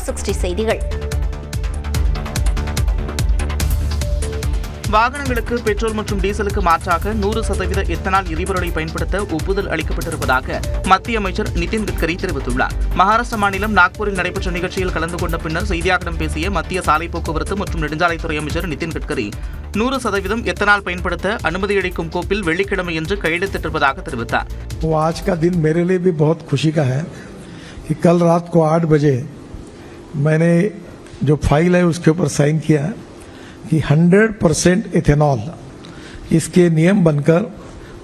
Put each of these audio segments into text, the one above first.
360 செய்திகள். வாகனங்களுக்கு பெட்ரோல் மற்றும் டீசலுக்கு மாற்றாக 100% எத்தனால் எரிபொருளை பயன்படுத்த ஒப்புதல் அளிக்கப்பட்டிருப்பதாக மத்திய அமைச்சர் நிதின் கட்கரி தெரிவித்துள்ளார். மகாராஷ்டிர மாநிலம் நாக்பூரில் நடைபெற்ற நிகழ்ச்சியில் கலந்து கொண்ட பின்னர் செய்தியாளர்களிடம் பேசிய மத்திய சாலை போக்குவரத்து மற்றும் நெடுஞ்சாலைத்துறை அமைச்சர் நிதின் கட்கரி 100% எத்தனால் பயன்படுத்த அனுமதி அளிக்கும் கோப்பில் வெள்ளிக்கிழமையன்று கையெழுத்திட்டிருப்பதாக தெரிவித்தார். आज का दिन मेरे लिए भी बहुत खुशी का है कि कल रात को 8 बजे मैंने जो फाइल है उसके ऊपर साइन किया कि 100% इथेनॉल इसके नियम बनकर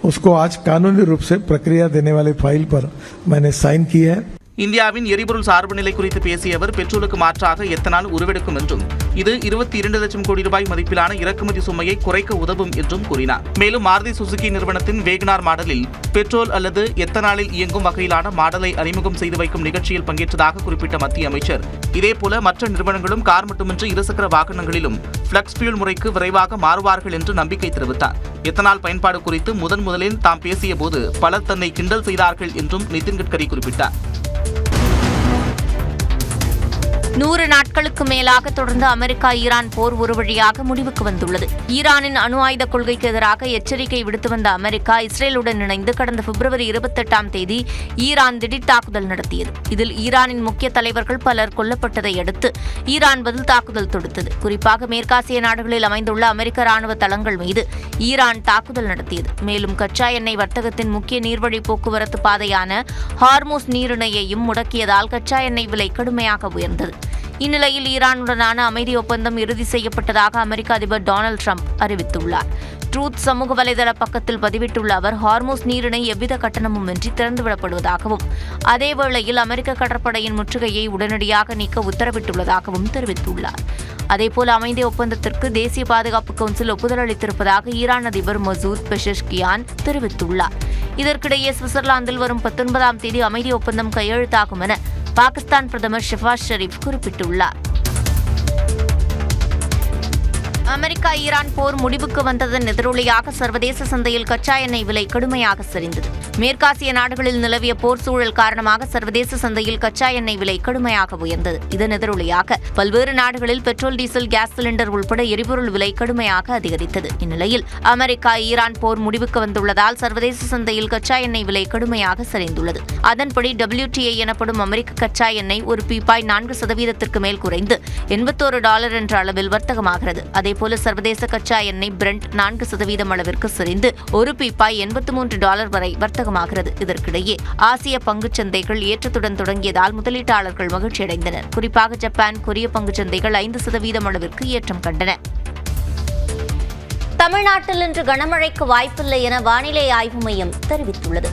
उसको आज कानूनी रूप से प्रक्रिया देने वाली फाइल पर मैंने साइन की है. இந்தியாவின் எரிபொருள் சார்பு நிலை குறித்து பேசிய அவர் பெட்ரோலுக்கு மாற்றாக எத்தனால் உருவெடுக்கும் என்றும் இது 22 லட்சம் கோடி ரூபாய் மதிப்பிலான இறக்குமதி சுமையை குறைக்க உதவும் என்றும் கூறினார். மேலும் மாருதி சுசுகி நிறுவனத்தின் வேகனார் மாடலில் பெட்ரோல் அல்லது எத்தனாலில் இயங்கும் வகையிலான மாடலை அறிமுகம் செய்து வைக்கும் நிகழ்ச்சியில் பங்கேற்றதாக குறிப்பிட்ட மத்திய அமைச்சர் இதேபோல மற்ற நிறுவனங்களும் கார் மட்டுமின்றி இருசக்கர வாகனங்களிலும் பிளக்ஸ் ஃபியூல் முறைக்கு விரைவாக மாறுவார்கள் என்று நம்பிக்கை தெரிவித்தார். எத்தனால் பயன்பாடு குறித்து முதலில் தாம் பேசிய போது பலர் தன்னை கிண்டல் செய்தார்கள் என்றும் நிதின் கட்கரி குறிப்பிட்டார். 100 நாட்களுக்கு மேலாக தொடர்ந்து அமெரிக்கா ஈரான் போர் ஒரு வழியாக முடிவுக்கு வந்துள்ளது. ஈரானின் அணு ஆயுத கொள்கைக்கு எதிராக எச்சரிக்கை விடுத்து வந்த அமெரிக்கா இஸ்ரேலுடன் இணைந்து கடந்த பிப்ரவரி 28ஆம் தேதி ஈரான் திடீர் தாக்குதல் நடத்தியது. இதில் ஈரானின் முக்கிய தலைவர்கள் பலர் கொல்லப்பட்டதை அடுத்து ஈரான் பதில் தாக்குதல் தொடுத்தது. குறிப்பாக மேற்காசிய நாடுகளில் அமைந்துள்ள அமெரிக்க ராணுவ தளங்கள் மீது ஈரான் தாக்குதல் நடத்தியது. மேலும் கச்சா எண்ணெய் வர்த்தகத்தின் முக்கிய நீர்வழி போக்குவரத்து பாதையான ஹார்மூஸ் நீரிணையையும் முடக்கியதால் கச்சா எண்ணெய் விலை கடுமையாக உயர்ந்தது. இந்நிலையில் ஈரானுடனான அமைதி ஒப்பந்தம் இறுதி செய்யப்பட்டதாக அமெரிக்க அதிபர் டொனால்டு ட்ரம்ப் அறிவித்துள்ளார். ட்ரூத் சமூக வலைதள பக்கத்தில் பதிவிட்டுள்ள அவர் ஹார்மூஸ் நீரிணை எவ்வித கட்டணமுமின்றி திறந்துவிடப்படுவதாகவும் அதேவேளையில் அமெரிக்க கடற்படையின் முற்றுகையை உடனடியாக நீக்க உத்தரவிட்டுள்ளதாகவும் தெரிவித்துள்ளார். அதேபோல் அமைதி ஒப்பந்தத்திற்கு தேசிய பாதுகாப்பு கவுன்சில் ஒப்புதல் அளித்திருப்பதாக ஈரான் அதிபர் மசூத் பெஷஷ்கியான் தெரிவித்துள்ளார். இதற்கிடையே சுவிட்சர்லாந்தில் வரும் 19ஆம் தேதி அமைதி ஒப்பந்தம் கையெழுத்தாகும் என பாகிஸ்தான் பிரதமர் ஷெபாஸ் ஷெரீப் குறிப்பிட்டுள்ளார். அமெரிக்கா ஈரான் போர் முடிவுக்கு வந்ததன் எதிரொலியாக சர்வதேச சந்தையில் கச்சா எண்ணெய் விலை கடுமையாக சரிந்தது. மேற்காசிய நாடுகளில் நிலவிய போர் சூழல் காரணமாக சர்வதேச சந்தையில் கச்சா எண்ணெய் விலை கடுமையாக உயர்ந்தது. இதன் எதிரொலியாக பல்வேறு நாடுகளில் பெட்ரோல், டீசல், கேஸ் சிலிண்டர் உள்பட எரிபொருள் விலை கடுமையாக அதிகரித்தது. இந்நிலையில் அமெரிக்கா ஈரான் போர் முடிவுக்கு வந்துள்ளதால் சர்வதேச சந்தையில் கச்சா எண்ணெய் விலை கடுமையாக சரிந்துள்ளது. அதன்படி WTI எனப்படும் அமெரிக்க கச்சா எண்ணெய் ஒரு பீப்பாய் 4% மேல் குறைந்து $81 என்ற அளவில் வர்த்தகமாகிறது. அதேபோல சர்வதேச கச்சா எண்ணெய் பிரெண்ட் 4% அளவிற்கு சரிந்து ஒரு பீப்பாய் $83 வரை வர்த்தகமாகிறது. இதற்கிடையே ஆசிய பங்குச் சந்தைகள் ஏற்றத்துடன் தொடங்கியதால் முதலீட்டாளர்கள் மகிழ்ச்சியடைந்தனர். குறிப்பாக ஜப்பான், கொரிய பங்குச் சந்தைகள் 5% அளவிற்கு ஏற்றம் கண்டன. தமிழ்நாட்டில் இன்று கனமழைக்கு வாய்ப்பில்லை என வானிலை ஆய்வு மையம் தெரிவித்துள்ளது.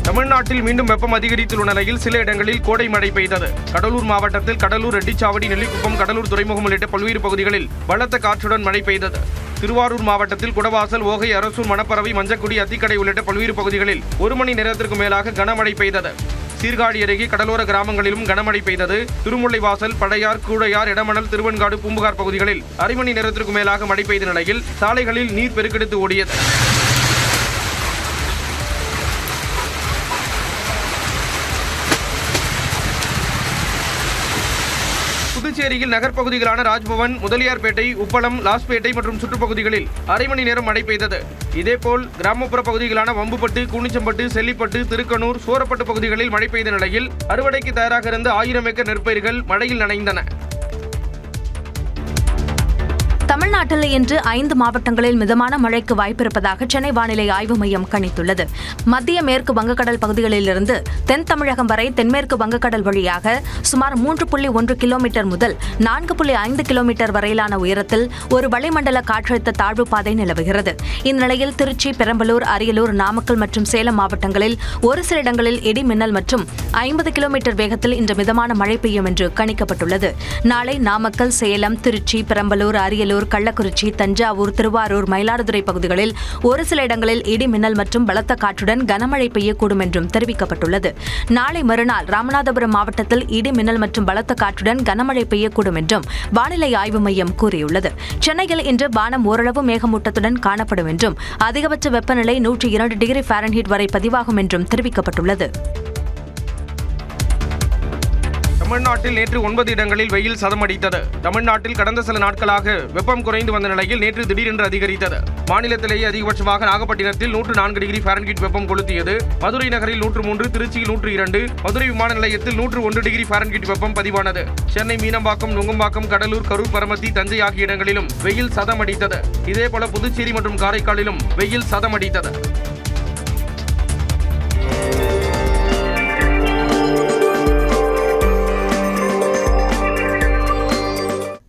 தமிழ்நாட்டில் மீண்டும் வெப்பம் அதிகரித்துள்ள நிலையில் சில இடங்களில் கோடை மழை பெய்தது. கடலூர் மாவட்டத்தில் கடலூர், ரெட்டிச்சாவடி, நெல்லிக்குப்பம், கடலூர் துறைமுகம் உள்ளிட்ட பல்வேறு பகுதிகளில் பலத்த காற்றுடன் மழை பெய்தது. திருவாரூர் மாவட்டத்தில் குடவாசல், ஓகை, அரசூர், மணப்பறவை, மஞ்சக்குடி, அத்திக்கடை உள்ளிட்ட பல்வேறு பகுதிகளில் 1 மணி நேரத்திற்கு மேலாக கனமழை பெய்தது. சீர்காழி அருகே கடலோர கிராமங்களிலும் கனமழை பெய்தது. திருமுல்லைவாசல், படையார், கூழையார், இடமணல், திருவெண்காடு, பூம்புகார் பகுதிகளில் அரை மணி நேரத்திற்கு மேலாக மழை பெய்த நிலையில் சாலைகளில் நீர் பெருக்கெடுத்து ஓடியது. புதுச்சேரியில் நகர்ப்பகுதிகளான ராஜ்பவன், முதலியார்பேட்டை, உப்பளம், லாஸ்பேட்டை மற்றும் சுற்றுப்பகுதிகளில் அரை மணி நேரம் மழை பெய்தது. இதேபோல் கிராமப்புற பகுதிகளான வம்புப்பட்டு, கூனிச்சம்பட்டு, செல்லிப்பட்டு, திருக்கனூர், சோரப்பட்டு பகுதிகளில் மழை பெய்த நிலையில் அறுவடைக்கு தயாராக இருந்த 1000 ஏக்கர் நெற்பயிர்கள் மழையில் நனைந்தன. தமிழ்நாட்டில் இன்று 5 மாவட்டங்களில் மிதமான மழைக்கு வாய்ப்பிருப்பதாக சென்னை வானிலை ஆய்வு மையம் கணித்துள்ளது. மத்திய மேற்கு வங்கக்கடல் பகுதிகளிலிருந்து தென் தமிழகம் வரை தென்மேற்கு வங்கக்கடல் வழியாக சுமார் 3.1 கிலோமீட்டர் முதல் 4.5 கிலோமீட்டர் வரையிலான உயரத்தில் ஒரு வளிமண்டல காற்றழுத்த தாழ்வு பாதை நிலவுகிறது. இந்நிலையில் திருச்சி, பெரம்பலூர், அரியலூர், நாமக்கல் மற்றும் சேலம் மாவட்டங்களில் ஒரு சில இடங்களில் இடி மின்னல் மற்றும் 50 கிலோமீட்டர் வேகத்தில் இன்று மிதமான மழை பெய்யும் என்று கணிக்கப்பட்டுள்ளது. நாளை நாமக்கல், சேலம், திருச்சி, பெரம்பலூர், அரியலூர், கள்ளக்குறிச்சி, தஞ்சாவூர், திருவாரூர், மயிலாடுதுறை பகுதிகளில் ஒரு சில இடங்களில் இடி மின்னல் மற்றும் பலத்த காற்றுடன் கனமழை பெய்யக்கூடும் என்றும் தெரிவிக்கப்பட்டுள்ளது. நாளை மறுநாள் ராமநாதபுரம் மாவட்டத்தில் இடி மின்னல் மற்றும் பலத்த காற்றுடன் கனமழை பெய்யக்கூடும் என்றும் வானிலை ஆய்வு மையம் கூறியுள்ளது. சென்னையில் இன்று வானம் ஓரளவு மேகமூட்டத்துடன் காணப்படும் என்றும் அதிகபட்ச வெப்பநிலை 102 டிகிரி ஃபாரன்ஹீட் வரை பதிவாகும் என்றும் தெரிவிக்கப்பட்டுள்ளது. தமிழ்நாட்டில் நேற்று 9 இடங்களில் வெயில் சதமடித்தது. தமிழ்நாட்டில் கடந்த சில நாட்களாக வெப்பம் குறைந்து வந்த நிலையில் நேற்று திடீரென்று அதிகரித்தது. மாநிலத்திலேயே அதிகபட்சமாக நாகப்பட்டினத்தில் 104 டிகிரி ஃபாரன்ஹீட் வெப்பம் கொளுத்தியது. மதுரை நகரில் 103, திருச்சியில் 102, மதுரை விமான நிலையத்தில் 101 டிகிரி ஃபாரன்ஹீட் வெப்பம் பதிவானது. சென்னை மீனம்பாக்கம், நுங்கம்பாக்கம், கடலூர், கரூர், பரமத்தி, தஞ்சை ஆகிய இடங்களிலும் வெயில் சதமடித்தது. இதேபோல புதுச்சேரி மற்றும் காரைக்காலிலும் வெயில் சதமடித்தது.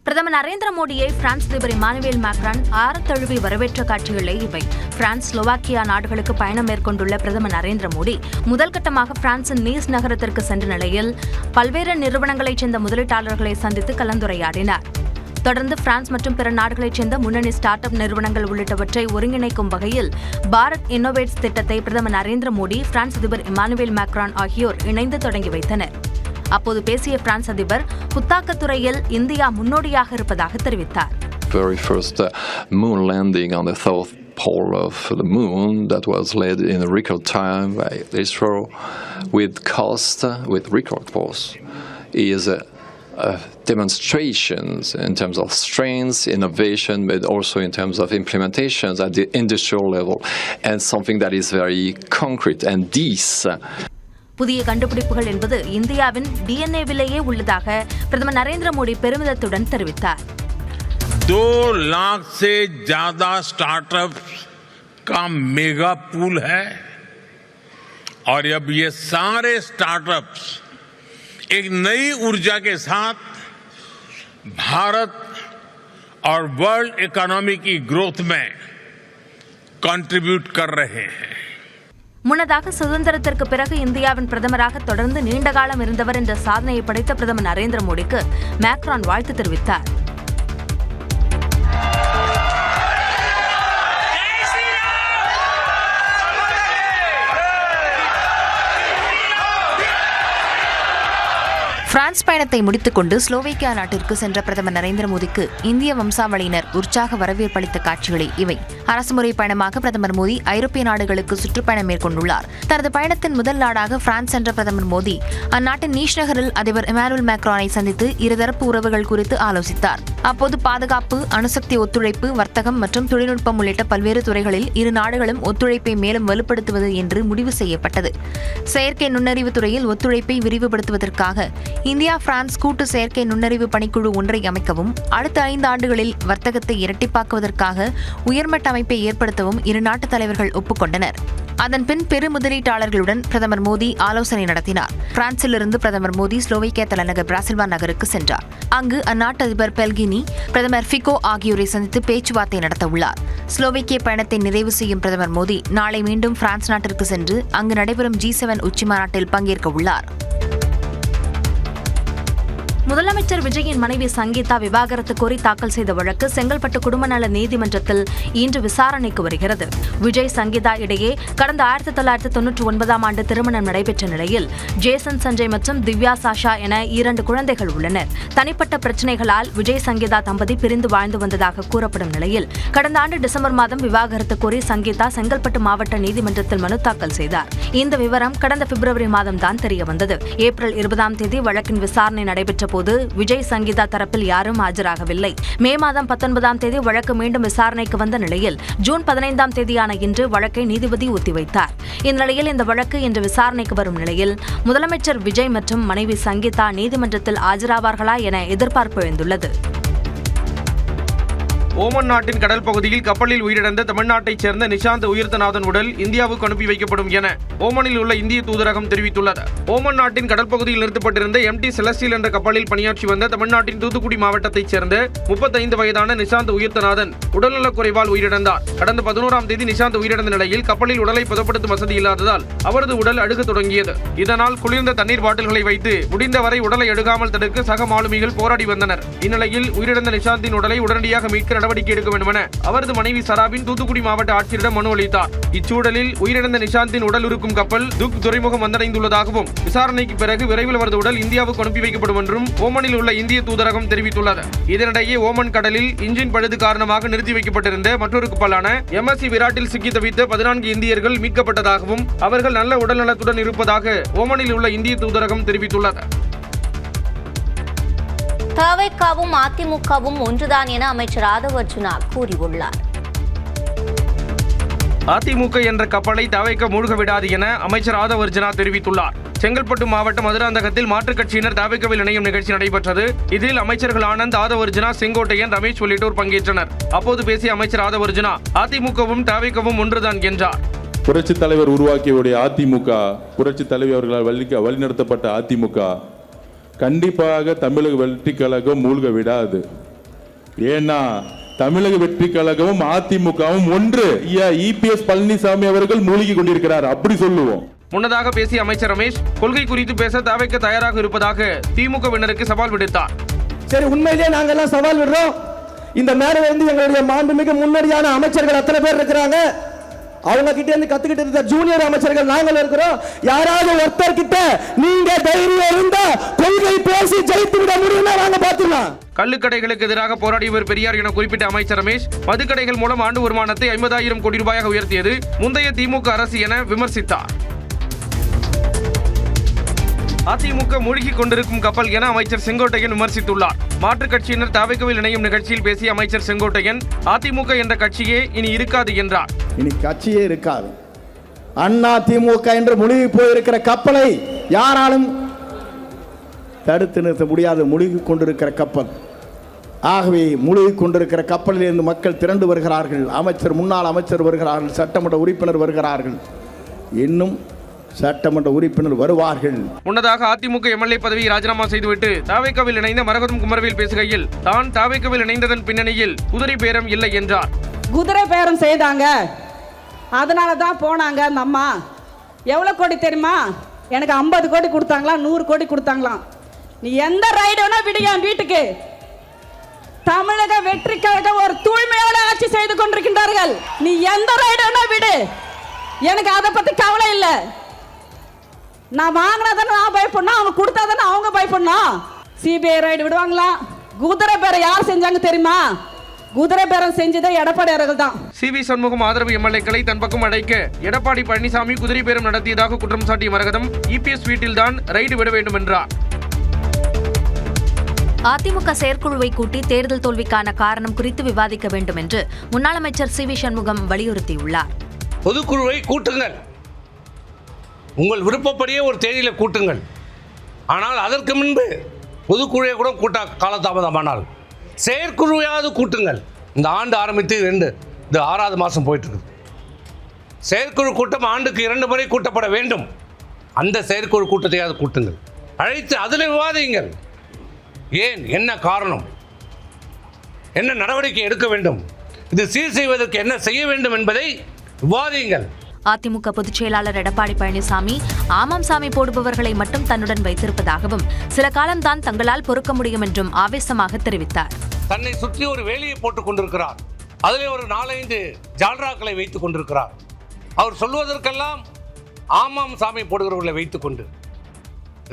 பிரதமர் நரேந்திர மோடியை பிரான்ஸ் அதிபர் இமானுவேல் மேக்ரான் ஆரத்தழுவி வரவேற்ற காட்சிகளே இவை. பிரான்ஸ், ஸ்லோவாக்கியா நாடுகளுக்கு பயணம் மேற்கொண்டுள்ள பிரதமர் நரேந்திர மோடி முதல் கட்டமாக பிரான்சின் நீஸ் நகரத்திற்கு சென்ற நிலையில் பல்வேறு நிறுவனங்களைச் சேர்ந்த முதலீட்டாளர்களை சந்தித்து கலந்துரையாடினார். தொடர்ந்து பிரான்ஸ் மற்றும் பிற நாடுகளைச் சேர்ந்த முன்னணி ஸ்டார்ட் அப் நிறுவனங்கள் உள்ளிட்டவற்றை ஒருங்கிணைக்கும் வகையில் பாரத் இன்னோவேட்ஸ் திட்டத்தை பிரதமர் நரேந்திர மோடி, பிரான்ஸ் அதிபர் இமானுவேல் மேக்ரான் ஆகியோர் இணைந்து தொடங்கி வைத்தனர். அப்போது பேசிய பிரான்ஸ் அதிபர் புத்தாக்கத் துறையில் இந்தியா முன்னோடியாக இருப்பதாக தெரிவித்தார். Very first moon landing on the south pole of the moon that was led in a record time by ISRO with record cost is demonstrations in terms of strength, innovation, but also in terms of implementations at the industrial level, and something that is very concrete. And these புதிய கண்டுபிடிப்புகள் என்பது இந்தியாவின் டிஎன்ஏவிலேயே உள்ளதாக பிரதமர் நரேந்திர மோடி பெருமிதத்துடன் தெரிவித்தார். 2 लाख से ज्यादा स्टार्टअप्स का मेगा पूल है और अब ये सारे स्टार्टअप्स एक नई ऊर्जा के साथ भारत और वर्ल्ड इकोनॉमी की ग्रोथ में कंट्रीब्यूट कर रहे हैं. முன்னதாக சுதந்திரத்திற்கு பிறகு இந்தியாவின் பிரதமராக தொடர்ந்து நீண்ட காலம் இருந்தவர் என்ற சாதனையை படைத்த பிரதமர் நரேந்திர மோடிக்கு மேக்ரான் வாழ்த்து தெரிவித்தார். பிரான்ஸ் பயணத்தை முடித்துக் கொண்டு ஸ்லோவேக்கியா நாட்டிற்கு சென்ற பிரதமர் நரேந்திர மோடிக்கு இந்திய வம்சாவளியினர் உற்சாக வரவேற்பளித்த காட்சிகளே இவை. அரசுமுறை பயணமாக பிரதமர் மோடி ஐரோப்பிய நாடுகளுக்கு சுற்றுப்பயணம் மேற்கொண்டுள்ளார். தனது பயணத்தின் முதல் நாடாக பிரான்ஸ் சென்ற பிரதமர் மோடி அந்நாட்டின் நீஸ் நகரில் அதிபர் இமானுவேல் மேக்ரானை சந்தித்து இருதரப்பு உறவுகள் குறித்து ஆலோசித்தார். அப்போது பாதுகாப்பு, அணுசக்தி ஒத்துழைப்பு, வர்த்தகம் மற்றும் தொழில்நுட்பம் உள்ளிட்ட பல்வேறு துறைகளில் இரு நாடுகளும் ஒத்துழைப்பை மேலும் வலுப்படுத்துவது என்று முடிவு செய்யப்பட்டது. செயற்கை நுண்ணறிவு துறையில் ஒத்துழைப்பை விரிவுபடுத்துவதற்காக இந்தியா பிரான்ஸ் கூட்டு செயற்கை நுண்ணறிவு பணிக்குழு ஒன்றை அமைக்கவும், அடுத்த 5 ஆண்டுகளில் வர்த்தகத்தை இரட்டிப்பாக்குவதற்காக உயர்மட்ட அமைப்பை ஏற்படுத்தவும் இரு நாட்டு தலைவர்கள் ஒப்புக்கொண்டனர். அதன்பின் பெரு முதலீட்டாளர்களுடன் பிரதமர் மோடி ஆலோசனை நடத்தினார். பிரான்சிலிருந்து பிரதமர் மோடி ஸ்லோவேக்கியா தலைநகர் பிராசில்வா நகருக்கு சென்றார். அங்கு அந்நாட்டு அதிபர் பெல்கினி, பிரதமர் ஃபிகோ ஆகியோரை சந்தித்து பேச்சுவார்த்தை நடத்த உள்ளார். ஸ்லோவேக்கிய பயணத்தை நிறைவு செய்யும் பிரதமர் மோடி நாளை மீண்டும் பிரான்ஸ் நாட்டிற்கு சென்று அங்கு நடைபெறும் G7 உச்சிமாநாட்டில் பங்கேற்க உள்ளார். முதலமைச்சர் விஜயின் மனைவி சங்கீதா விவாகரத்து கோரி தாக்கல் செய்த வழக்கு செங்கல்பட்டு குடும்ப நல நீதிமன்றத்தில் இன்று விசாரணைக்கு வருகிறது. விஜய், சங்கீதா இடையே கடந்த 1999ஆம் ஆண்டு திருமணம் நடைபெற்ற நிலையில் ஜேசன் சஞ்சய் மற்றும் திவ்யா சாஷா என 2 குழந்தைகள் உள்ளனர். தனிப்பட்ட பிரச்சினைகளால் விஜய், சங்கீதா தம்பதி பிரிந்து வாழ்ந்து வந்ததாக கூறப்படும் நிலையில் கடந்த ஆண்டு டிசம்பர் மாதம் விவாகரத்து கோரி சங்கீதா செங்கல்பட்டு மாவட்ட நீதிமன்றத்தில் மனு தாக்கல் செய்தார். இந்த விவரம் கடந்த பிப்ரவரி மாதம் தான் தெரியவந்தது. ஏப்ரல் 20ஆம் தேதி வழக்கின் விசாரணை நடைபெற்ற போது விஜய், சங்கீதா தரப்பில் யாரும் ஆஜராகவில்லை. மே மாதம் 19ஆம் தேதி வழக்கு மீண்டும் விசாரணைக்கு வந்த நிலையில் ஜூன் 15ஆம் தேதியான இன்று வழக்கை நீதிபதி ஒத்திவைத்தார். இந்நிலையில் இந்த வழக்கு இன்று விசாரணைக்கு வரும் நிலையில் முதலமைச்சர் விஜய் மற்றும் மனைவி சங்கீதா நீதிமன்றத்தில் ஆஜராவார்களா என எதிர்பார்ப்பு எழுந்துள்ளது. ஓமன் நாட்டின் கடல் பகுதியில் கப்பலில் உயிரிழந்த தமிழ்நாட்டைச் சேர்ந்த நிஷாந்த் உயிர்த்தநாதன் உடல் இந்தியாவுக்கு அனுப்பி வைக்கப்படும் என ஓமனில் உள்ள இந்திய தூதரகம் தெரிவித்துள்ளது. ஓமன் நாட்டின் கடல் பகுதியில் நிறுத்தப்பட்டிருந்த MT செலஸ்டியல் என்ற கப்பலில் பணியாற்றி வந்த தமிழ்நாட்டின் தூத்துக்குடி மாவட்டத்தைச் சேர்ந்த 35 வயதான நிஷாந்த் உயிர்த்தநாதன் உடல்நலக் குறைவால் உயிரிழந்தார். கடந்த 11ஆம் தேதி நிஷாந்த் உயிரிழந்த நிலையில் கப்பலில் உடலை பதப்படுத்தும் வசதி இல்லாததால் அவரது உடல் அழுகத் தொடங்கியது. இதனால் குளிர்ந்த தண்ணீர் பாட்டில்களை வைத்து முடிந்தவரை உடலை அழுகாமல் தடுக்க சக மாலுமிகள் போராடி வந்தனர். இந்நிலையில் உயிரிழந்த நிஷாந்தின் உடலை உடனடியாக மீட்க நடவடிக்கை எடுக்க வேண்டும் என அவரது மனைவி சராபின் தூத்துக்குடி மாவட்ட ஆட்சியரிடம் மனு அளித்தார். இச்சூழலில் உயிரிழந்த நிஷாந்தின் உடல் இருக்கும் கப்பல் துக் துறைமுகம் வந்தடைந்துள்ளதாகவும் விசாரணைக்கு பிறகு விரைவில் அவரது உடல் இந்தியாவுக்கு அனுப்பி வைக்கப்படும் என்றும் ஓமனில் உள்ள இந்திய தூதரகம் தெரிவித்துள்ளது. இதனிடையே ஓமன் கடலில் இன்ஜின் பழுது காரணமாக நிறுத்தி வைக்கப்பட்டிருந்த மற்றொரு கப்பலான MSC விராட்டில் சிக்கி தவித்த 14 இந்தியர்கள் மீட்கப்பட்டதாகவும் அவர்கள் நல்ல உடல்நலத்துடன் இருப்பதாக ஓமனில் உள்ள இந்திய தூதரகம் தெரிவித்துள்ளது. தவைக்காவும் அதிமுகவும் ஒன்றுதான் என அமைச்சர் ஆதவ் அர்ஜுனா கூறியுள்ளார். அதிமுக என்ற கப்பலை தவைக்க மூழ்க விடாது என அமைச்சர் ஆதவ் அர்ஜுனா தெரிவித்துள்ளார். செங்கல்பட்டு மாவட்டம் மதுராந்தகத்தில் மாற்றுக் கட்சியினர் தவைக்கவில் இணையும் நிகழ்ச்சி நடைபெற்றது. இதில் அமைச்சர்கள் ஆனந்த், ஆதவ் அர்ஜுனா, செங்கோட்டையன், ரமேஷ் உள்ளிட்டோர் பங்கேற்றனர். அப்போது பேசிய அமைச்சர் ஆதவ் அர்ஜுனா அதிமுகவும் தவைக்கவும் ஒன்றுதான் என்றார். புரட்சித் தலைவர் உருவாக்கியுடைய அதிமுக, புரட்சித் தலைவர் அவர்களால் வழிநடத்தப்பட்ட அதிமுக கண்டிப்பாக தமிழக வெற்றி கழகம் மூழ்க விடாது. ஏன்னா தமிழக வெற்றி கழகமும் அதிமுகவும் ஒன்று. EPS பழனிசாமி அவர்கள் மூழ்கி கொண்டிருக்கிறார், அப்படி சொல்லுவோம். முன்னதாக பேசிய அமைச்சர் ரமேஷ் கொள்கை குறித்து பேச தவைக்க தயாராக இருப்பதாக திமுகவினருக்கு சவால் விடுத்தார். சரி, உண்மையிலேயே நாங்கள் எல்லாம் சவால் விடுறோம். இந்த மேடையில இருந்து எங்களுடைய மாண்புமிகு முன்னணியான அமைச்சர்கள் அத்தனை பேர் இருக்கிறாங்க. அவங்க கிட்ட இருந்து கத்துக்கிட்டு இருந்த ஜூனியர் அமைச்சர்கள் நாங்கள் இருக்கிறோம். யாராவது ஒருத்தர் கிட்ட நீங்க தைரியம் இருந்தா கொள்கை பேசி ஜெயித்து விட முடியும்னா நாங்க பாத்துக்கலாம். கள்ளுக்கடைகளுக்கு எதிராக போராடியவர் பெரியார் என குறிப்பிட்ட அமைச்சர் ரமேஷ் மதுக்கடைகள் மூலம் ஆண்டு வருமானத்தை 50,000 கோடி ரூபாயாக உயர்த்தியது முந்தைய திமுக அரசு என விமர்சித்தார். அதிமுக மூழ்கிக் கொண்டிருக்கும் கப்பல் என அமைச்சர் செங்கோட்டையன் விமர்சித்துள்ளார். மாற்றுக் கட்சியினர் தவைக்கவில் இணையும் நிகழ்ச்சியில் பேசிய அமைச்சர் செங்கோட்டையன் அதிமுக என்ற கட்சியே இனி இருக்காது என்றார். இனி கட்சியே இருக்காது. அண்ணா திமுக என்று மூழ்கி போயிருக்கிற கப்பலை யாராலும் தடுத்து நிறுத்த முடியாது. மூழ்கி கொண்டிருக்கிற கப்பல். ஆகவே மூழ்கி கொண்டிருக்கிற கப்பலில் இருந்து மக்கள் திரண்டு வருகிறார்கள். முன்னாள் அமைச்சர் வருகிறார்கள், சட்டமன்ற உறுப்பினர் வருகிறார்கள், இன்னும் சட்டமன்ற உறுப்பினர் வருவார்கள். முன்னதாக அதிமுக எம்எல்ஏ பதவியை ராஜினாமா செய்துவிட்டு தவைக்கவில் இணைந்த மரகதம் குமரவேல் பேசுகையில் தான் தவைக்கவில் இணைந்ததன் பின்னணியில் குதிரை பேரம் இல்லை என்றார். குதிரை பேரம் செய்தாங்க, அதனால தான் போனாங்க. அந்த அம்மா எவ்வளவு கோடி தெரியுமா? எனக்கு 50 கோடி கொடுத்தாங்களா, 100 கோடி கொடுத்தாங்களாம். நீ எந்த ரைடு வேணா விடுங்க வீட்டுக்கு. தமிழக வெற்றி கழகம் ஒரு தூய்மையோட ஆட்சி செய்து கொண்டிருக்கின்றார்கள். நீ எந்த ரைடு வேணா விடு, எனக்கு அதை பத்தி கவலை இல்லை. நான் வாங்கினா தானே நான் பயப்படணும், அவங்க கொடுத்தா தானே அவங்க பயப்படணும். சிபிஐ ரைடு விடுவாங்களா? குதிரை பேரம் யார் செஞ்சாங்க தெரியுமா? குதிரை பேரம் செஞ்சதே எடப்பாடி அவர்கள் தான். CV சண்முகம் ஆதரவு எம்எல்ஏக்களை தன் பக்கம் அடைக்க எடப்பாடி பழனிசாமி குதிரை பேரம் நடத்தியதாக குற்றம் சாட்டிய மரகதம் EPS வீட்டில் தான் ரைடு விட வேண்டும் என்றார். அதிமுக செயற்குழுவை கூட்டி தேர்தல் தோல்விக்கான காரணம் குறித்து விவாதிக்க வேண்டும் என்று முன்னாள் அமைச்சர் CV சண்முகம் வலியுறுத்தியுள்ளார். பொதுக்குழுவை கூட்டுங்கள், உங்கள் விருப்பப்படியே ஒரு தேதியில் கூட்டுங்கள். ஆனால் அதற்கு முன்பு பொதுக்குழுவை கூட கூட்ட காலதாமதமானால் செயற்குழுவையாவது கூட்டுங்கள். இந்த ஆண்டு ஆரம்பித்து இது 6வது மாதம் போயிட்டு இருக்குது. செயற்குழு கூட்டம் ஆண்டுக்கு 2 முறை கூட்டப்பட வேண்டும். அந்த செயற்குழு கூட்டத்தையாவது கூட்டுங்கள், அழைத்து அதில் விவாதியுங்கள். ஏன், என்ன காரணம், என்ன நடவடிக்கை எடுக்க வேண்டும், இது சீர் செய்வதற்கு என்ன செய்ய வேண்டும் என்பதை விவாதியுங்கள். அதிமுக பொதுச் செயலாளர் எடப்பாடி பழனிசாமி ஆமாம் சாமி போடுபவர்களை மட்டும் தன்னுடன் வைத்திருப்பதாகவும் சில காலம்தான் தங்களால் பொறுக்க முடியும் என்றும் ஆவேசமாக தெரிவித்தார். தன்னை சுற்றி ஒரு வேலியை போட்டுக் கொண்டிருக்கிறார், அதிலே ஒரு 4-5 ஜால்ராக்களை வைத்துக் கொண்டிருக்கிறார். அவர் சொல்வதற்கெல்லாம் ஆமாம் சாமி போடுகிறவர்களை வைத்துக் கொண்டு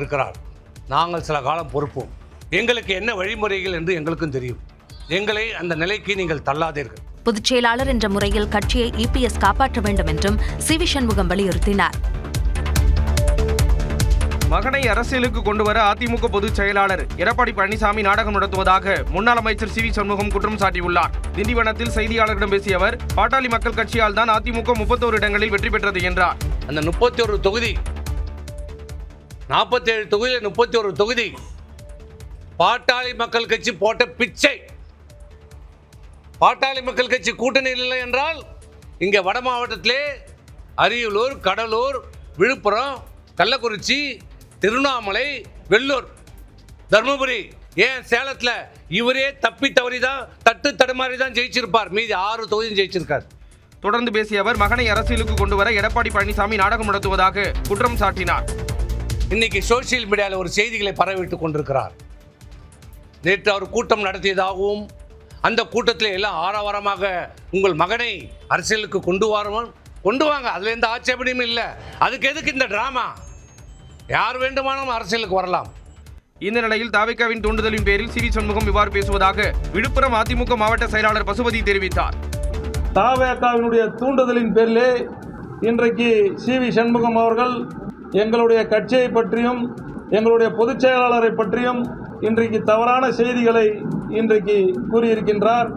இருக்கிறார். நாங்கள் சில காலம் பொறுப்போம், எங்களுக்கு என்ன வழிமுறைகள் என்று எங்களுக்கும் தெரியும். எங்களை அந்த நிலைக்கு நீங்கள் தள்ளாதீர்கள். பொதுச் செயலாளர் என்ற முறையில் கட்சியை EPS காப்பாற்ற வேண்டும் என்றும் CV சண்முகம் வலியுறுத்தினார். மகனை அரசியலுக்கு கொண்டுவர அதிமுக பொதுச் செயலாளர் எடப்பாடி பழனிசாமி நாடகம் நடத்துவதாக முன்னாள் அமைச்சர் CV சண்முகம் குற்றம் சாட்டியுள்ளார். திண்டிவனத்தில் செய்தியாளர்களிடம் பேசிய அவர் பாட்டாளி மக்கள் கட்சியால் தான் அதிமுக 31 இடங்களில் வெற்றி பெற்றது என்றார். அந்த 31 தொகுதி, 47 தொகுதியில் 31 தொகுதி பாட்டாளி மக்கள் கட்சி போட்ட பிச்சை. பாட்டாளி மக்கள் கட்சி கூட்டணியில் இல்லை என்றால் இங்கே வட மாவட்டத்திலே அரியலூர், கடலூர், விழுப்புரம், கள்ளக்குறிச்சி, திருவண்ணாமலை, வெள்ளூர், தர்மபுரி, ஏன் சேலத்தில் இவரே தப்பி தவறி தான் தட்டு தடுமாறி தான் ஜெயிச்சிருப்பார். மீதி 6 தொகுதியும் ஜெயிச்சிருக்கார். தொடர்ந்து பேசிய அவர் மகனை அரசியலுக்கு கொண்டுவர எடப்பாடி பழனிசாமி நாடகம் நடத்துவதாக குற்றம் சாட்டினார். இன்னைக்கு சோசியல் மீடியாவில் ஒரு செய்திகளை பரவிட்டுக் கொண்டிருக்கிறார். நேற்று அவர் கூட்டம் நடத்தியதாகவும் அந்த கூட்டத்தில் எல்லாம் ஆரவாரமாக உங்கள் மகனை அரசியலுக்கு கொண்டு வாங்க, அதில் எந்த ஆட்சேபனையும் இல்லை. அதுக்கு எதுக்கு இந்த டிராமா? யார் வேண்டுமானாலும் அரசியலுக்கு வரலாம். இந்த நிலையில் தாவேக்காவின் தூண்டுதலின் பேரில் CV சண்முகம் இவ்வாறு பேசுவதாக விழுப்புரம் அதிமுக மாவட்ட செயலாளர் பசுபதி தெரிவித்தார். தாவேக்காவினுடைய தூண்டுதலின் பேரிலே இன்றைக்கு CV சண்முகம் அவர்கள் எங்களுடைய கட்சியை பற்றியும் எங்களுடைய பொதுச் செயலாளரை பற்றியும் இன்றைக்கு தவறான செய்திகளை இன்றைக்கு கூறியிருக்கின்றார்.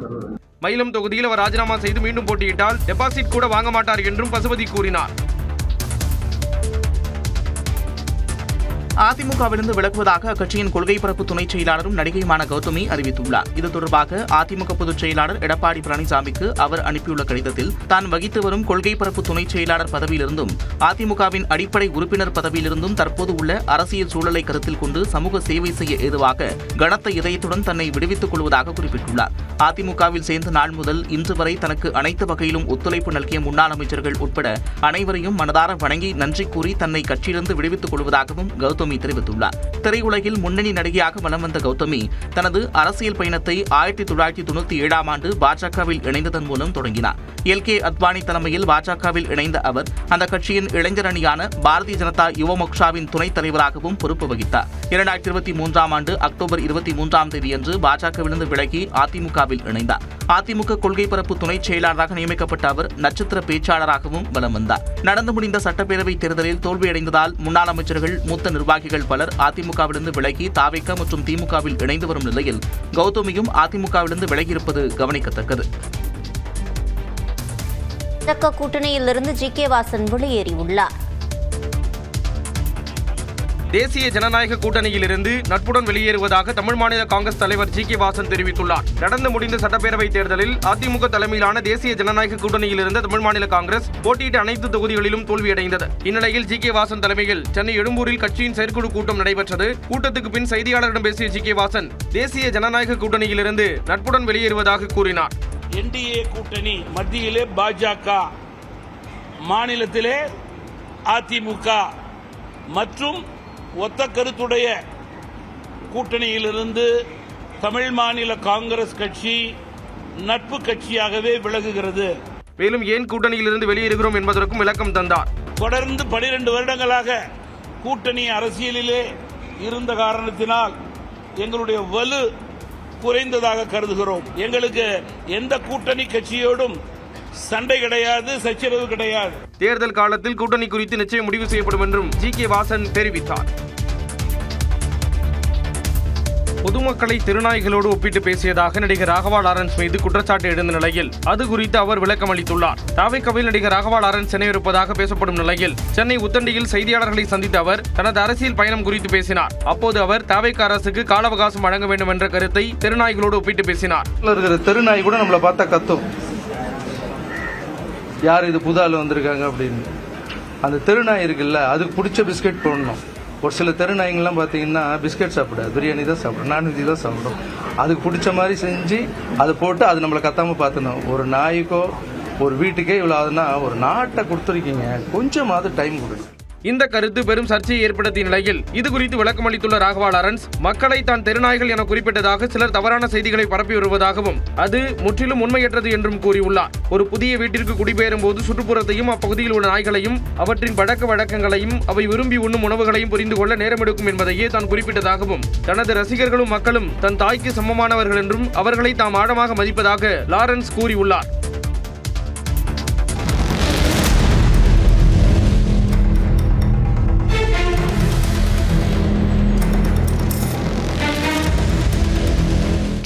மயிலம் தொகுதியில் அவர் ராஜினாமா செய்து மீண்டும் போட்டியிட்டால் டெபாசிட் கூட வாங்க மாட்டார் என்றும் பசுபதி கூறினார். அதிமுகவிலிருந்து விலகுவதாக அக்கட்சியின் கொள்கை பரப்பு துணைச் செயலாளரும் நடிகையுமான கௌதமி அறிவித்துள்ளார். இது தொடர்பாக அதிமுக பொதுச் செயலாளர் எடப்பாடி பழனிசாமிக்கு அவர் அனுப்பியுள்ள கடிதத்தில் தான் வகித்து வரும் கொள்கை பரப்பு துணைச் செயலாளர் பதவியிலிருந்தும் அதிமுகவின் அடிப்படை உறுப்பினர் பதவியிலிருந்தும் தற்போது உள்ள அரசியல் சூழலை கருத்தில் கொண்டு சமூக சேவை செய்ய ஏதுவாக கனத்த இதயத்துடன் தன்னை விடுவித்துக் கொள்வதாக குறிப்பிட்டுள்ளார். அதிமுகவில் சேர்ந்த நாள் முதல் இன்று வரை தனக்கு அனைத்து வகையிலும் ஒத்துழைப்பு நல்கிய முன்னாள் அமைச்சர்கள் உட்பட அனைவரையும் மனதார வணங்கி நன்றி கூறி தன்னை கட்சியிலிருந்து விடுவித்துக் கொள்வதாகவும் கௌதமி தெரிவித்துள்ளார். திரையுலகில் முன்னணி நடிகையாக வலம் வந்த கௌதமி தனது அரசியல் பயணத்தை 1997ஆம் ஆண்டு பாஜகவில் இணைந்ததன் மூலம் தொடங்கினார். எல்.கே. அத்வானி தலைமையில் பாஜகவில் இணைந்த அவர் அந்த கட்சியின் இளைஞர் அணியான பாரதிய ஜனதா யுவ மோர்ச்சாவின் துணைத் தலைவராகவும் பொறுப்பு வகித்தார். 2023ஆம் ஆண்டு அக்டோபர் 23ஆம் தேதியன்று பாஜகவிலிருந்து விலகி அதிமுகவில் இணைந்தார். அதிமுக கொள்கை பரப்பு துணைச் செயலாளராக நியமிக்கப்பட்ட அவர் நட்சத்திர பேச்சாளராகவும் வலம் வந்தார். நடந்து முடிந்த சட்டப்பேரவைத் தேர்தலில் தோல்வியடைந்ததால் முன்னாள் அமைச்சர்கள், மூத்த நிர்வாகிகள் பலர் அதிமுகவிலிருந்து விலகி தாவேக மற்றும் திமுகவில் இணைந்து வரும் நிலையில் கௌதமியும் அதிமுகவிலிருந்து விலகியிருப்பது கவனிக்கத்தக்கது. கூட்டணியிலிருந்து ஜி.கே. வாசன் வெளியேறியுள்ளார். தேசிய ஜனநாயக கூட்டணியிலிருந்து நட்புடன் வெளியேறுவதாக தமிழ் மாநில காங்கிரஸ் தலைவர் ஜி.கே. வாசன் தெரிவித்துள்ளார். நடந்து முடிந்த சட்டப்பேரவைத் தேர்தலில் அதிமுக தலைமையிலான தேசிய ஜனநாயக கூட்டணியிலிருந்து தமிழ் மாநில காங்கிரஸ் போட்டியிட்ட அனைத்து தொகுதிகளிலும் தோல்வியடைந்தது. இந்நிலையில் ஜி.கே. வாசன் தலைமையில் சென்னை எழும்பூரில் கட்சியின் செயற்குழு கூட்டம் நடைபெற்றது. கூட்டத்துக்கு பின் செய்தியாளர்களிடம் பேசிய ஜி.கே. வாசன் தேசிய ஜனநாயக கூட்டணியிலிருந்து நட்புடன் வெளியேறுவதாக கூறினார். என்டிஏ கூட்டணி மத்தியிலே பாஜக, மாநிலத்திலே அதிமுக மற்றும் ஒத்த கருத்துடைய கூட்டணியிலிருந்து தமிழ் மாநில காங்கிரஸ் கட்சி நட்பு கட்சியாகவே விலகுகிறது. மேலும் ஏன் கூட்டணியிலிருந்து வெளியேறுகிறோம் என்பதற்கும் விளக்கம் தந்தார். தொடர்ந்து 12 வருடங்களாக கூட்டணி அரசியலிலே இருந்த காரணத்தினால் எங்களுடைய வலு குறைந்ததாக கருதுகிறோம். எங்களுக்கு எந்த கூட்டணி கட்சியோடும் சண்டை கிடையாது, சச்சரவு கிடையாது. தேர்தல் காலத்தில் கூட்டணி குறித்து நிச்சயம் முடிவு செய்யப்படும் என்றும் ஜி.கே. வாசன் தெரிவித்தார். பொதுமக்களை தெருநாய்களோடு ஒப்பிட்டு பேசியதாக நடிகர் ராகவா லாரன்ஸ் மீது குற்றச்சாட்டு எழுந்த நிலையில் அது குறித்து அவர் விளக்கம் அளித்துள்ளார். தாவேக்காவில் நடிகர் ராகவா லாரன்ஸ் சென்னை இருப்பதாக பேசப்படும் நிலையில் சென்னை உத்தண்டியில் செய்தியாளர்களை சந்தித்த அவர் தனது அரசியல் பயணம் குறித்து பேசினார். அப்போது அவர் தாவேக்கா அரசுக்கு கால அவகாசம் வழங்க வேண்டும் என்ற கருத்தை தெருநாய்களோடு ஒப்பிட்டு பேசினார். தெருநாய் கூட நம்மளை பார்த்தா கத்தும், யார் இது புது ஆள் வந்திருக்காங்க அப்படின்னு. அந்த தெருநாய் இருக்குல்ல, அதுக்கு பிடிச்ச பிஸ்கெட் போடணும். ஒரு சில தெருநாய்ங்கெல்லாம் பார்த்தீங்கன்னா பிஸ்கெட் சாப்பிடாது, பிரியாணி தான் சாப்பிடும், நான்வெஜ் தான் சாப்பிடும். அதுக்கு பிடிச்ச மாதிரி செஞ்சு அதை போட்டு அது நம்மளை கத்தாமல் பார்த்துணும். ஒரு நாய்க்கோ ஒரு வீட்டுக்கே இவ்வளோ ஆகுதுன்னா ஒரு நாட்டை கொடுத்துருக்கீங்க, கொஞ்சமாவது டைம் கொடுங்க. இந்த கருத்து பெரும் சர்ச்சையை ஏற்படுத்திய நிலையில் இது குறித்து விளக்கம் அளித்துள்ள ராகவா லாரன்ஸ் மக்களை தான் தெருநாய்கள் என குறிப்பிட்டதாக சிலர் தவறான செய்திகளை பரப்பி வருவதாகவும் அது முற்றிலும் உண்மையற்றது என்றும் கூறியுள்ளார். ஒரு புதிய வீட்டிற்கு குடிபெயரும் போது சுற்றுப்புறத்தையும் அப்பகுதியில் உள்ள நாய்களையும் அவற்றின் பழக்க வழக்கங்களையும் அவை விரும்பி உண்ணும் உணவுகளையும் புரிந்து கொள்ள நேரமெடுக்கும் என்பதையே தான் குறிப்பிட்டதாகவும் தனது ரசிகர்களும் மக்களும் தன் தாய்க்கு சமமானவர்கள் என்றும் அவர்களை தாம் ஆழமாக மதிப்பதாக லாரன்ஸ் கூறியுள்ளார்.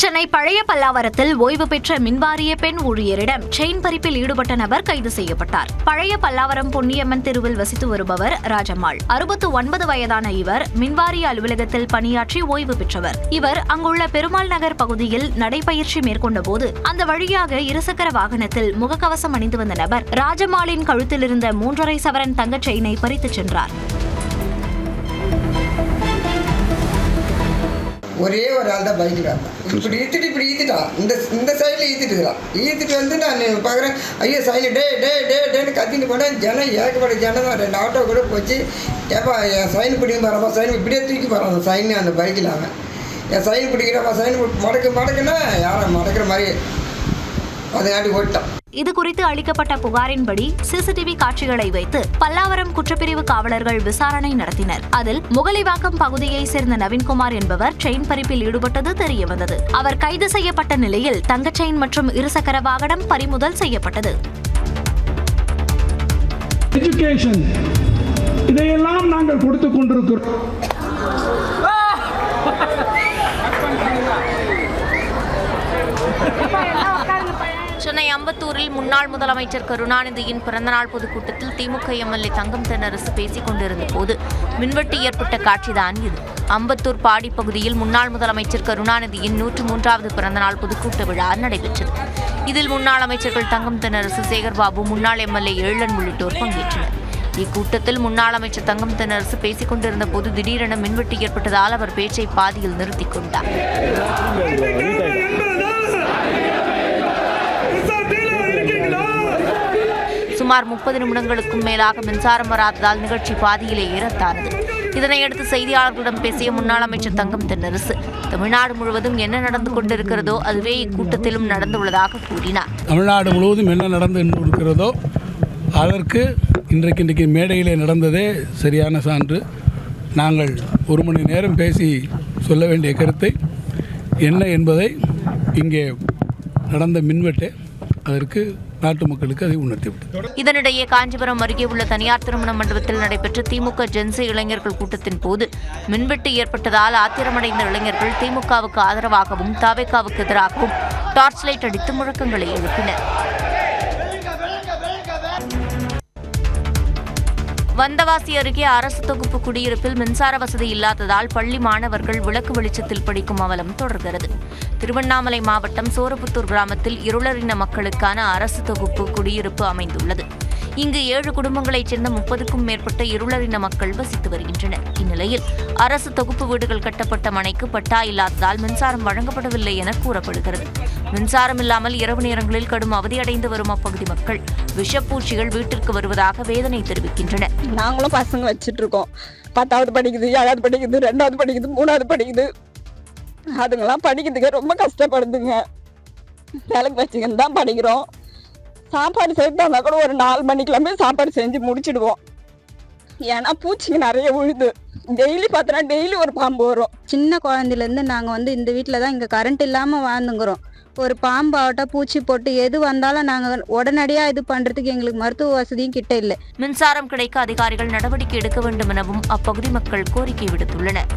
சென்னை பழைய பல்லாவரத்தில் ஓய்வு பெற்ற மின்வாரிய பெண் ஊழியரிடம் செயின் பறிப்பில் ஈடுபட்ட நபர் கைது செய்யப்பட்டார். பழைய பல்லாவரம் பொன்னியம்மன் தெருவில் வசித்து வருபவர் ராஜம்மாள். 69 வயதான இவர் மின்வாரிய அலுவலகத்தில் பணியாற்றி ஓய்வு பெற்றவர். இவர் அங்குள்ள பெருமாள் நகர் பகுதியில் நடைபயிற்சி மேற்கொண்ட போது அந்த வழியாக இருசக்கர வாகனத்தில் முகக்கவசம் அணிந்து வந்த நபர் ராஜம்மாளின் கழுத்தில் இருந்த 3.5 சவரன் தங்கச் செயினை பறித்துச் சென்றார். ஒரே ஒரு ஆள் தான் பைக்கில் வந்தான். இப்படி ஈத்துட்டான், இந்த சைடில் ஈத்துட்டு வந்து நான் பார்க்குறேன், ஐயோ சைடில் டேன்னு கத்திட்டு போனேன். ஜனம் ஏகப்பட்ட ஜனம் தான், 2 ஆட்டோ கூட போச்சு. ஏப்பா என் சைன் பிடிக்க போகிறப்பா, சைன் இப்படியே தூக்கி போகிறான் அந்த சைன் அந்த பைக்கில். அவன் என் சைன் பிடிக்கிறப்பா, சைன் மடக்குன்னா யாரை மடக்கிற மாதிரி அதையாட்டி ஓட்டான். இது குறித்து அளிக்கப்பட்ட புகாரின்படி சிசிடிவி காட்சிகளை வைத்து பல்லாவரம் குற்றப்பிரிவு காவலர்கள் விசாரணை நடத்தினர். அதில் முகலிவாக்கம் பகுதியை சேர்ந்த நவீன்குமார் என்பவர் செயின் பறிப்பில் ஈடுபட்டது தெரியவந்தது. அவர் கைது செய்யப்பட்ட நிலையில் தங்கச் செயின் மற்றும் இருசக்கர வாகனம் பறிமுதல் செய்யப்பட்டது. எஜுகேஷன் இதையெல்லாம் நாங்கள் கொடுத்துக் கொண்டிருக்கிறோம். சென்னை அம்பத்தூரில் முன்னாள் முதலமைச்சர் கருணாநிதியின் பிறந்தநாள் பொதுக்கூட்டத்தில் திமுக எம்எல்ஏ தங்கம் தென்னரசு பேசிக் கொண்டிருந்த போது மின்வெட்டு ஏற்பட்ட காட்சிதான் இது. அம்பத்தூர் பாடி பகுதியில் முன்னாள் முதலமைச்சர் கருணாநிதியின் 103வது பிறந்தநாள் பொதுக்கூட்ட விழா நடைபெற்றது. இதில் முன்னாள் அமைச்சர்கள் தங்கம் தென்னரசு, சேகர்பாபு, முன்னாள் எம்எல்ஏ எழிலன் உள்ளிட்டோர் பங்கேற்றனர். இக்கூட்டத்தில் முன்னாள் அமைச்சர் தங்கம் தென்னரசு பேசிக் கொண்டிருந்த போது திடீரென மின்வெட்டு ஏற்பட்டதால் அவர் பேச்சை பாதியில் நிறுத்திக் கொண்டார். சுமார் 30 நிமிடங்களுக்கும் மேலாக மின்சாரம் வராததால் நிகழ்ச்சி பாதியிலேயே ரத்தானது. இதனையடுத்து செய்தியாளர்களிடம் பேசிய முன்னாள் அமைச்சர் தங்கம் தென்னரசு, தமிழ்நாடு முழுவதும் என்ன நடந்து கொண்டிருக்கிறதோ அதுவே இக்கூட்டத்திலும் நடந்துள்ளதாக கூறினார். தமிழ்நாடு முழுவதும் என்ன நடந்து இருக்கிறதோ அதற்கு இன்றைக்கு மேடையிலே நடந்ததே சரியான சான்று. நாங்கள் 1 மணி நேரம் பேசி சொல்ல வேண்டிய கருத்தை என்ன என்பதை இங்கே நடந்த மின்வெட்டே அதற்கு நாட்டு மக்களுக்கு அதை உணர்த்திவிட்டது. இதனிடையே காஞ்சிபுரம் அருகே உள்ள தனியார் திருமண மண்டபத்தில் நடைபெற்ற திமுக ஜென்சி இளைஞர்கள் கூட்டத்தின் போது மின்வெட்டு ஏற்பட்டதால் ஆத்திரமடைந்த இளைஞர்கள் திமுகவுக்கு ஆதரவாகவும் தவேகாவுக்கு எதிராகவும் டார்ச் லைட் அடித்து முழக்கங்களை எழுப்பினர். வந்தவாசி அருகே அரசு தொகுப்பு குடியிருப்பில் மின்சார வசதி இல்லாததால் பள்ளி மாணவர்கள் விளக்கு வெளிச்சத்தில் படிக்கும் அவலம் தொடர்கிறது. திருவண்ணாமலை மாவட்டம் சோரபுத்தூர் கிராமத்தில் இருளரின மக்களுக்கான அரசு தொகுப்பு குடியிருப்பு அமைந்துள்ளது. இங்கு 7 குடும்பங்களைச் சேர்ந்த 30க்கும் மேற்பட்ட இருளரின மக்கள் வசித்து வருகின்றனர். இந்நிலையில் அரசு தொகுப்பு வீடுகள் கட்டப்பட்ட மனைக்கு பட்டா இல்லாததால் மின்சாரம் வழங்கப்படவில்லை என கூறப்படுகிறது. மின்சாரம் இல்லாமல் இரவு நேரங்களில் கடும் அவதியடைந்து வரும் அப்பகுதி மக்கள் விஷப்பூச்சிகள் வீட்டிற்கு வருவதாக வேதனை தெரிவிக்கின்றனர். நாங்களும் பசங்க வச்சுட்டு இருக்கோம். 10வது படிக்குது, 7வது படிக்குது, 2வது படிக்குது, 3வது படிக்குது. அதுங்கெல்லாம் படிக்கிறதுக்கு ரொம்ப கஷ்டப்படுதுங்க. வேலைக்கு வச்சுக்கின்னு தான் படிக்கிறோம். சாப்பாடு செய்யறதா கூட ஒரு 4 மணிக்கெல்லாமே சாப்பாடு செஞ்சு முடிச்சிடுவோம். ஏன்னா பூச்சிங்க நிறைய விழுது. டெய்லி பார்த்தோன்னா டெய்லி ஒரு பாம்பு வரும். சின்ன குழந்தையிலேருந்து நாங்கள் இந்த வீட்டில் தான் இங்கே கரண்ட் இல்லாமல் வாழ்ந்துங்கிறோம். ஒரு பாம்பு ஆகட்டும், பூச்சி போட்டு எது வந்தாலும் நாங்கள் உடனடியாக இது பண்ணுறதுக்கு எங்களுக்கு மருத்துவ வசதியும் கிட்ட இல்லை. மின்சாரம் கிடைக்க அதிகாரிகள் நடவடிக்கை எடுக்க வேண்டும் எனவும் அப்பகுதி மக்கள் கோரிக்கை விடுத்துள்ளனர்.